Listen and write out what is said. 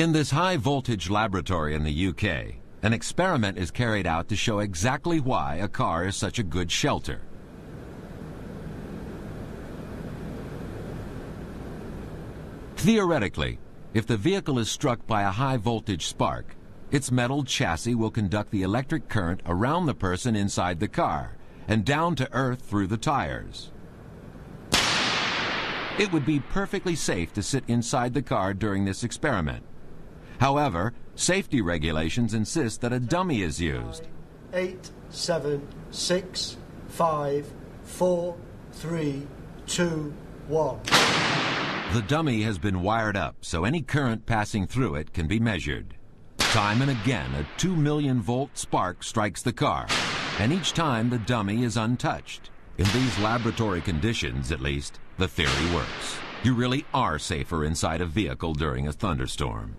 In this high-voltage laboratory in the UK, an experiment is carried out to show exactly why a car is such a good shelter. Theoretically, if the vehicle is struck by a high-voltage spark, its metal chassis will conduct the electric current around the person inside the car and down to earth through the tires. It would be perfectly safe to sit inside the car during this experiment. However, safety regulations insist that a dummy is used. 8, 7, 6, 5, 4, 3, 2, 1. The dummy has been wired up so any current passing through it can be measured. Time and again, a 2 million volt spark strikes the car, and each time the dummy is untouched. In these laboratory conditions, at least, the theory works. You really are safer inside a vehicle during a thunderstorm.